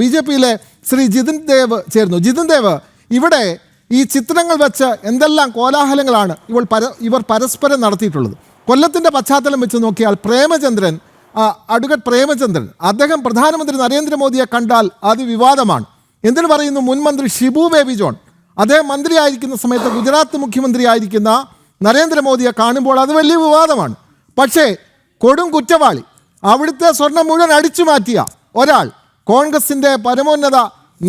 ബി.ജെ.പിയിലെ ശ്രീ ജിതിൻ ദേവ് ചേർന്നു. ജിതിൻ ദേവ്, ഇവിടെ ഈ ചിത്രങ്ങൾ വെച്ച് എന്തെല്ലാം കോലാഹലങ്ങളാണ് ഇവർ പരസ്പരം നടത്തിയിട്ടുള്ളത്. കൊല്ലത്തിൻ്റെ പശ്ചാത്തലം വെച്ച് നോക്കിയാൽ അഡ്വക്കേറ്റ് പ്രേമചന്ദ്രൻ അദ്ദേഹം പ്രധാനമന്ത്രി നരേന്ദ്രമോദിയെ കണ്ടാൽ അതിവിവാദമാണ്. എന്തിനു പറയുന്നു, മുൻ മന്ത്രി ഷിബു ബേബി ജോൺ അദ്ദേഹം മന്ത്രിയായിരിക്കുന്ന സമയത്ത് ഗുജറാത്ത് മുഖ്യമന്ത്രി ആയിരിക്കുന്ന നരേന്ദ്രമോദിയെ കാണുമ്പോൾ അത് വലിയ വിവാദമാണ്. പക്ഷേ കൊടും കുറ്റവാളി, അവിടുത്തെ സ്വർണം മുഴുവൻ അടിച്ചു മാറ്റിയ ഒരാൾ കോൺഗ്രസിൻ്റെ പരമോന്നത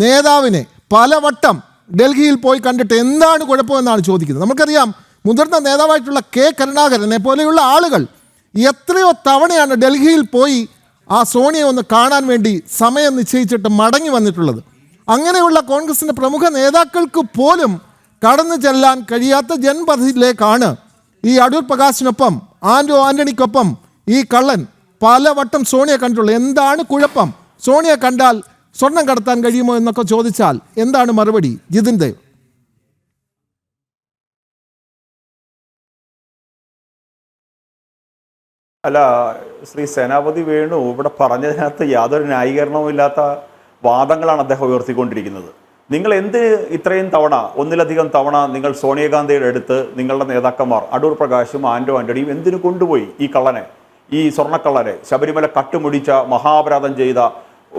നേതാവിനെ പലവട്ടം ഡൽഹിയിൽ പോയി കണ്ടിട്ട് എന്താണ് കുഴപ്പമെന്നാണ് ചോദിക്കുന്നത്. നമുക്കറിയാം, മുതിർന്ന നേതാവായിട്ടുള്ള കെ കരുണാകരനെ പോലെയുള്ള ആളുകൾ എത്രയോ തവണയാണ് ഡൽഹിയിൽ പോയി ആ സോണിയെ ഒന്ന് കാണാൻ വേണ്ടി സമയം നിശ്ചയിച്ചിട്ട് മടങ്ങി വന്നിട്ടുള്ളത്. അങ്ങനെയുള്ള കോൺഗ്രസിൻ്റെ പ്രമുഖ നേതാക്കൾക്ക് പോലും കടന്നു ചെല്ലാൻ കഴിയാത്ത ജൻപഥയിലേക്കാണ് ഈ അടൂർ പ്രകാശിനൊപ്പം ആന്റണിക്കൊപ്പം ഈ കള്ളൻ പലവട്ടം സോണിയെ കണ്ടിട്ടുള്ളത്. എന്താണ് കുഴപ്പം? സോണിയെ കണ്ടാൽ സ്വർണം കടത്താൻ കഴിയുമോ എന്നൊക്കെ ചോദിച്ചാൽ എന്താണ് മറുപടി? ജിതിൻ ദേവ്. അല്ല, ശ്രീ സേനാപതി വേണു ഇവിടെ പറഞ്ഞതിനകത്ത് യാതൊരു ന്യായീകരണവും ഇല്ലാത്ത വാദങ്ങളാണ് അദ്ദേഹം ഉയർത്തിക്കൊണ്ടിരിക്കുന്നത്. നിങ്ങൾ ഇത്രയും തവണ, ഒന്നിലധികം തവണ നിങ്ങൾ സോണിയാഗാന്ധിയുടെ അടുത്ത് നിങ്ങളുടെ നേതാക്കന്മാർ അടൂർ പ്രകാശും ആന്റണിയും എന്തിനു കൊണ്ടുപോയി ഈ കള്ളനെ, ഈ സ്വർണ്ണക്കള്ളനെ, ശബരിമല കട്ടുമുടിച്ച മഹാപരാധം ചെയ്ത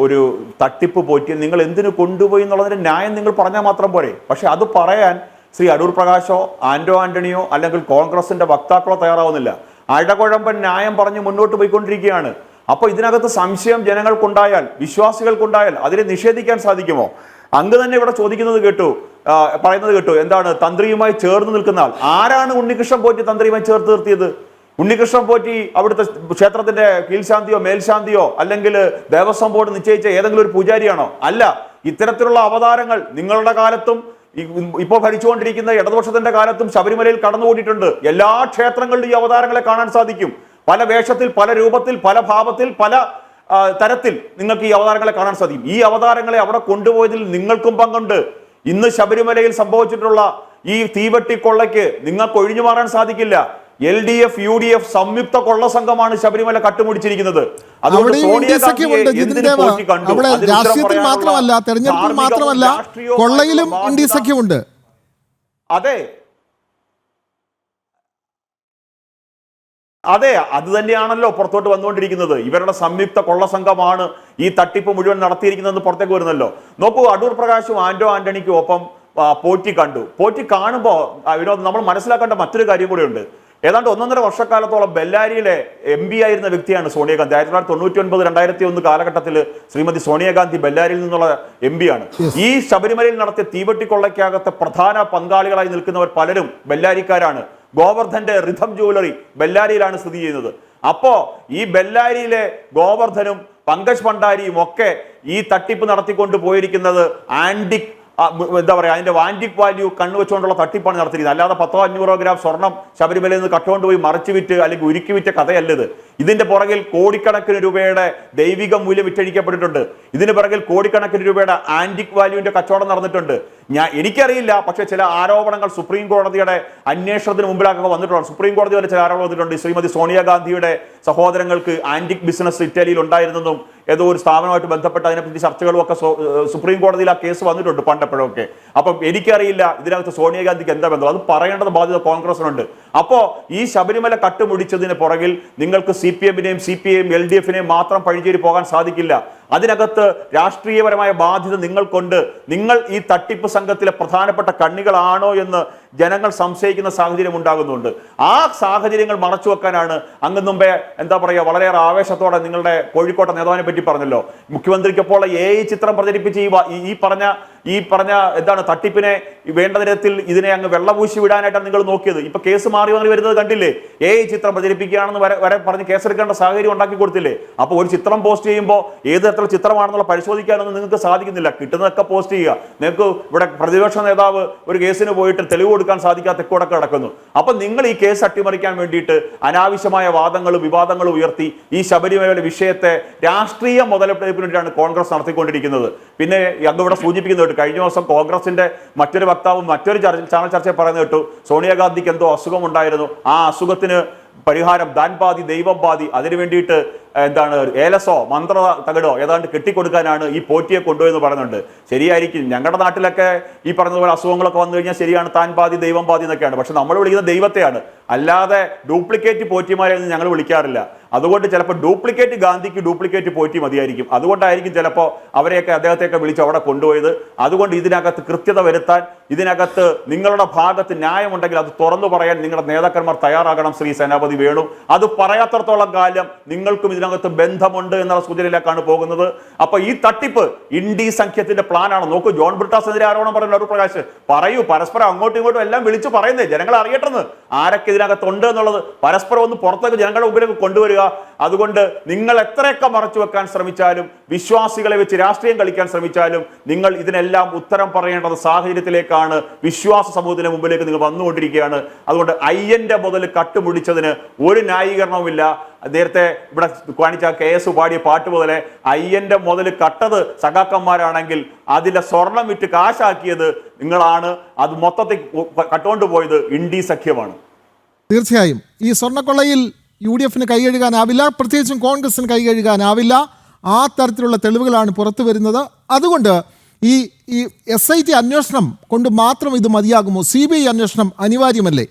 ഒരു തട്ടിപ്പ് പോറ്റി നിങ്ങൾ എന്തിനു കൊണ്ടുപോയി എന്നുള്ളതിൻ്റെ ന്യായം നിങ്ങൾ പറഞ്ഞാൽ മാത്രം പോരെ. പക്ഷെ അത് പറയാൻ ശ്രീ അടൂർ പ്രകാശോ ആന്റണിയോ അല്ലെങ്കിൽ കോൺഗ്രസിന്റെ വക്താക്കളോ തയ്യാറാവുന്നില്ല. അഴകുഴമ്പൻ ന്യായം പറഞ്ഞ് മുന്നോട്ട് പോയിക്കൊണ്ടിരിക്കുകയാണ്. അപ്പോൾ ഇതിനകത്ത് സംശയം ജനങ്ങൾക്കുണ്ടായാൽ, വിശ്വാസികൾക്കുണ്ടായാൽ അതിനെ നിഷേധിക്കാൻ സാധിക്കുമോ? അങ്ങ് തന്നെ ഇവിടെ പറയുന്നത് കേട്ടു, എന്താണ് തന്ത്രിയുമായി ചേർന്ന് നിൽക്കുന്ന ആൾ ആരാണ്? ഉണ്ണികൃഷ്ണൻ പോറ്റി തന്ത്രിയുമായി ചേർത്ത് നിർത്തിയത്? ഉണ്ണികൃഷ്ണൻ പോറ്റി അവിടുത്തെ ക്ഷേത്രത്തിന്റെ കീഴ്ശാന്തിയോ മേൽശാന്തിയോ അല്ലെങ്കിൽ ദേവസ്വം ബോർഡ് നിശ്ചയിച്ച ഏതെങ്കിലും ഒരു പൂജാരിയാണോ? അല്ല. ഇത്തരത്തിലുള്ള അവതാരങ്ങൾ നിങ്ങളുടെ കാലത്തും ഇപ്പോൾ ഭരിച്ചുകൊണ്ടിരിക്കുന്ന ഇടതുപക്ഷത്തിന്റെ കാലത്തും ശബരിമലയിൽ കടന്നുകൂടിയിട്ടുണ്ട്. എല്ലാ ക്ഷേത്രങ്ങളിലും ഈ അവതാരങ്ങളെ കാണാൻ സാധിക്കും. പല വേഷത്തിൽ, പല രൂപത്തിൽ, പല ഭാവത്തിൽ, പല തരത്തിൽ നിങ്ങൾക്ക് ഈ അവതാരങ്ങളെ കാണാൻ സാധിക്കും. ഈ അവതാരങ്ങളെ അവിടെ കൊണ്ടുപോയതിൽ നിങ്ങൾക്കും പങ്കുണ്ട്. ഇന്ന് ശബരിമലയിൽ സംഭവിച്ചിട്ടുള്ള ഈ തീവെട്ടിക്കൊള്ളയ്ക്ക് നിങ്ങൾക്ക് ഒഴിഞ്ഞു മാറാൻ സാധിക്കില്ല. LDF UDF സംയുക്ത കൊള്ള സംഘമാണ് ശബരിമല കട്ടുമുടിച്ചിരിക്കുന്നത്. അതുകൊണ്ട് രാഷ്ട്രീയത്തിൽ മാത്രമല്ല, തെരഞ്ഞെടുപ്പിൽ മാത്രമല്ല, കൊള്ളയിലും ഇന്ത്യ സഖ്യമുണ്ട്. അതെ, അത് തന്നെയാണല്ലോ പുറത്തോട്ട് വന്നുകൊണ്ടിരിക്കുന്നത്. ഇവരുടെ സംയുക്ത കൊള്ള സംഘമാണ് ഈ തട്ടിപ്പ് മുഴുവൻ നടത്തിയിരിക്കുന്നതെന്ന് പുറത്തേക്ക് വരുന്നല്ലോ. നോക്കൂ, അടൂർ പ്രകാശും ആന്റണിക്കും ഒപ്പം പോറ്റി കാണുമ്പോൾ വിനോദ്, നമ്മൾ മനസ്സിലാക്കേണ്ട മറ്റൊരു കാര്യം കൂടെ ഉണ്ട്. ഏതാണ്ട് 1.5 വർഷക്കാലത്തോളം ബെല്ലാരിയിലെ MP ആയിരുന്ന വ്യക്തിയാണ് സോണിയാഗാന്ധി. 1999-2001 കാലഘട്ടത്തിൽ ശ്രീമതി സോണിയാഗാന്ധി ബെല്ലാരിയിൽ നിന്നുള്ള MP ആണ്. ഈ ശബരിമലയിൽ നടത്തിയ തീവെട്ടിക്കൊള്ളയ്ക്കകത്ത് പ്രധാന പങ്കാളികളായി നിൽക്കുന്നവർ പലരും ബെല്ലാരിക്കാരാണ്. ഗോവർദ്ധന്റെ റിഥം ജ്വല്ലറി ബെല്ലാരിയിലാണ് സ്ഥിതി ചെയ്യുന്നത്. അപ്പോ ഈ ബെല്ലാരിയിലെ ഗോവർദ്ധനും പങ്കജ് ഭണ്ഡാരിയും ഒക്കെ ഈ തട്ടിപ്പ് നടത്തിക്കൊണ്ട് പോയിരിക്കുന്നത് അതിന്റെ വാൻറ്റിക് വാല്യൂ കണ്ണുവെച്ചുകൊണ്ടുള്ള തട്ടിപ്പാണ് നടത്തിയിരിക്കുന്നത്. അല്ലാതെ 100-500 ഗ്രാം സ്വർണം ശബരിമലയിൽ നിന്ന് കട്ടുകൊണ്ടുപോയി മറിച്ചു വിറ്റ് അല്ലെങ്കിൽ ഉരുക്കി വിറ്റ കഥയല്ലത്. ഇതിന്റെ പുറകിൽ കോടിക്കണക്കിന് രൂപയുടെ ദൈവിക മൂല്യം വിറ്റഴിക്കപ്പെട്ടിട്ടുണ്ട്. ഇതിന് പിറകിൽ കോടിക്കണക്കിന് രൂപയുടെ ആന്റിക് വാല്യൂവിന്റെ കച്ചവടം നടന്നിട്ടുണ്ട്. എനിക്കറിയില്ല, പക്ഷേ ചില ആരോപണങ്ങൾ സുപ്രീം കോടതിയുടെ അന്വേഷണത്തിന് മുമ്പിലൊക്കെ വന്നിട്ടുണ്ട്. സുപ്രീം കോടതി വരെ ചില ആരോപണം വന്നിട്ടുണ്ട്. ശ്രീമതി സോണിയാഗാന്ധിയുടെ സഹോദരങ്ങൾക്ക് ആന്റിക് ബിസിനസ് ഇറ്റലിയിൽ ഉണ്ടായിരുന്നെന്നും ഏതോ ഒരു സ്ഥാപനമായിട്ട് ബന്ധപ്പെട്ട് അതിനെപ്പറ്റി ചർച്ചകളും ഒക്കെ സുപ്രീം കോടതിയിൽ ആ കേസ് വന്നിട്ടുണ്ട് പണ്ടെപ്പോഴൊക്കെ. അപ്പം എനിക്കറിയില്ല ഇതിനകത്ത് സോണിയാഗാന്ധിക്ക് എന്താ ബന്ധം, അത് പറയേണ്ടത് ബാധ്യത കോൺഗ്രസിനുണ്ട്. അപ്പോൾ ഈ ശബരിമല കട്ടുമുടിച്ചതിന് പുറകിൽ നിങ്ങൾക്ക് CPM-നെയും CPI-യും LDF-നെയും മാത്രം പഴിചേരി പോകാൻ സാധിക്കില്ല. അതിനകത്ത് രാഷ്ട്രീയപരമായ ബാധ്യത നിങ്ങൾക്കുണ്ട്. നിങ്ങൾ ഈ തട്ടിപ്പ് സംഘത്തിലെ പ്രധാനപ്പെട്ട കണ്ണികളാണോ എന്ന് ജനങ്ങൾ സംശയിക്കുന്ന സാഹചര്യം ഉണ്ടാകുന്നുണ്ട്. ആ സാഹചര്യങ്ങൾ മറച്ചു വെക്കാനാണ് അങ്ങ് മുമ്പേ വളരെയേറെ ആവേശത്തോടെ നിങ്ങളുടെ കോഴിക്കോട്ടെ നേതാവിനെ പറ്റി പറഞ്ഞല്ലോ. മുഖ്യമന്ത്രിക്കൊപ്പോൾ AI ചിത്രം പ്രചരിപ്പിച്ച് ഈ പറഞ്ഞ തട്ടിപ്പിനെ വേണ്ട തരത്തിൽ ഇതിനെ അങ്ങ് വെള്ളപൂശി വിടാനായിട്ടാണ് നിങ്ങൾ നോക്കിയത്. ഇപ്പൊ കേസ് മാറി വരുന്നത് കണ്ടില്ലേ? AI ചിത്രം പ്രചരിപ്പിക്കുകയാണെന്ന് വരെ പറഞ്ഞ് കേസെടുക്കേണ്ട സാഹചര്യം ഉണ്ടാക്കി കൊടുത്തില്ലേ? അപ്പോൾ ഒരു ചിത്രം പോസ്റ്റ് ചെയ്യുമ്പോൾ ഏത് തരത്തിലുള്ള ചിത്രമാണെന്നുള്ള പരിശോധിക്കാനൊന്നും നിങ്ങൾക്ക് സാധിക്കുന്നില്ല. കിട്ടുന്നതൊക്കെ പോസ്റ്റ് ചെയ്യുക. നിങ്ങൾക്ക് ഇവിടെ പ്രതിപക്ഷ നേതാവ് ഒരു കേസിന് പോയിട്ട് തെളിവ് കൊടുക്കാൻ സാധിക്കാത്ത തെക്കോടൊക്കെ കിടക്കുന്നു. അപ്പൊ നിങ്ങൾ ഈ കേസ് അട്ടിമറിക്കാൻ വേണ്ടിയിട്ട് അനാവശ്യമായ വാദങ്ങളും വിവാദങ്ങളും ഉയർത്തി ഈ ശബരിമലയുടെ വിഷയത്തെ രാഷ്ട്രീയ മുതലെടുപ്പിന് വേണ്ടിയാണ് കോൺഗ്രസ് നടത്തിക്കൊണ്ടിരിക്കുന്നത്. പിന്നെ അങ്ങ് ഇവിടെ സൂചിപ്പിക്കുന്നത് കേട്ടു, കഴിഞ്ഞ ദിവസം കോൺഗ്രസിന്റെ മറ്റൊരു വക്താവും മറ്റൊരു ചാനൽ ചർച്ചയിൽ പറയുന്നത് കേട്ടു, സോണിയാഗാന്ധിക്ക് എന്തോ അസുഖമുണ്ടായിരുന്നു, ആ അസുഖത്തിന് പരിഹാരം ദാൻ പാതി ദൈവം പാതി, അതിനു വേണ്ടിയിട്ട് എന്താണ് ഏലസോ മന്ത്ര തകിടോ ഏതാണ്ട് കെട്ടിക്കൊടുക്കാനാണ് ഈ പോറ്റിയെ കൊണ്ടുപോയെന്ന് പറയുന്നുണ്ട്. ശരിയായിരിക്കും, ഞങ്ങളുടെ നാട്ടിലൊക്കെ ഈ പറഞ്ഞതുപോലെ അസുഖങ്ങളൊക്കെ വന്നു കഴിഞ്ഞാൽ ശരിയാണ്, താൻ പാതി ദൈവം പാതി എന്നൊക്കെയാണ്. പക്ഷെ നമ്മൾ വിളിക്കുന്ന ദൈവത്തെയാണ്, അല്ലാതെ ഡ്യൂപ്ലിക്കേറ്റ് പോറ്റിമാരെ ഒന്നും ഞങ്ങൾ വിളിക്കാറില്ല. അതുകൊണ്ട് ചിലപ്പോൾ ഡ്യൂപ്ലിക്കേറ്റ് ഗാന്ധിക്ക് ഡ്യൂപ്ലിക്കേറ്റ് പോറ്റി മതിയായിരിക്കും. അതുകൊണ്ടായിരിക്കും ചിലപ്പോൾ അവരെയൊക്കെ അദ്ദേഹത്തെയൊക്കെ വിളിച്ച് അവിടെ കൊണ്ടുപോയത്. അതുകൊണ്ട് ഇതിനകത്ത് കൃത്യത വരുത്താൻ, ഇതിനകത്ത് നിങ്ങളുടെ ഭാഗത്ത് ന്യായമുണ്ടെങ്കിൽ അത് തുറന്നു പറയാൻ നിങ്ങളുടെ നേതാക്കന്മാർ തയ്യാറാകണം. ശ്രീ സേനാപതി വേണു, അത് പറയാത്തടത്തോളം കാലം നിങ്ങൾക്കും ഇതിനകത്ത് ബന്ധമുണ്ട് എന്നുള്ള സൂചനയിലേക്കാണ് പോകുന്നത്. അപ്പൊ ഈ തട്ടിപ്പ് ഇന്ത്യ സഖ്യത്തിന്റെ പ്ലാനാണ്. നോക്കൂ, ജോൺ ബ്രിട്ടാസിനെതിരെ ആരോപണം പറയുന്ന അടൂർ പ്രകാശ് പറയൂ, പരസ്പരം അങ്ങോട്ടും ഇങ്ങോട്ടും എല്ലാം വിളിച്ചു പറയുന്നേ, ജനങ്ങൾ അറിയട്ടെന്ന് ആരൊക്കെ ഇതിനകത്ത് ഉണ്ട് എന്നുള്ളത് പരസ്പരം ഒന്ന് പുറത്തേക്ക് ജനങ്ങളുടെ മുമ്പിലേക്ക് കൊണ്ടുവരിക. അതുകൊണ്ട് നിങ്ങൾ എത്രയൊക്കെ മറച്ചു വെക്കാൻ ശ്രമിച്ചാലും, വിശ്വാസികളെ വെച്ച് രാഷ്ട്രീയം കളിക്കാൻ ശ്രമിച്ചാലും, നിങ്ങൾ ഇതിനെല്ലാം ഉത്തരം പറയേണ്ടത് സാഹചര്യത്തിലേക്കാണ്, വിശ്വാസ സമൂഹത്തിന്റെ മുമ്പിലേക്ക് നിങ്ങൾ വന്നുകൊണ്ടിരിക്കുകയാണ്. അതുകൊണ്ട് അയ്യന്റെ മുതൽ കട്ടുമുടിച്ചതിന് ഒരു ന്യായീകരണവുമില്ല. നേരത്തെ ഇവിടെ കാണിച്ച KS പാടിയ പാട്ട് മുതലേ അയ്യന്റെ മുതൽ കട്ടത് സഖാക്കന്മാരാണെങ്കിൽ അതിലെ സ്വർണം വിറ്റ് കാശാക്കിയത് നിങ്ങളാണ്. അത് മൊത്തത്തിൽ കട്ടുകൊണ്ടുപോയത് ഇന്ത്യ സഖ്യമാണ്. തീർച്ചയായും ഈ സ്വർണ്ണക്കൊള്ളയിൽ UDF കൈകഴുകാനാവില്ല, പ്രത്യേകിച്ചും കോൺഗ്രസിന് കൈകഴുകാനാവില്ല. ആ തരത്തിലുള്ള തെളിവുകളാണ് പുറത്തു വരുന്നത്. അതുകൊണ്ട് ഈ SIT അന്വേഷണം കൊണ്ട് മാത്രം ഇത് മതിയാകുമോ? CBI അന്വേഷണം അനിവാര്യമല്ലേ?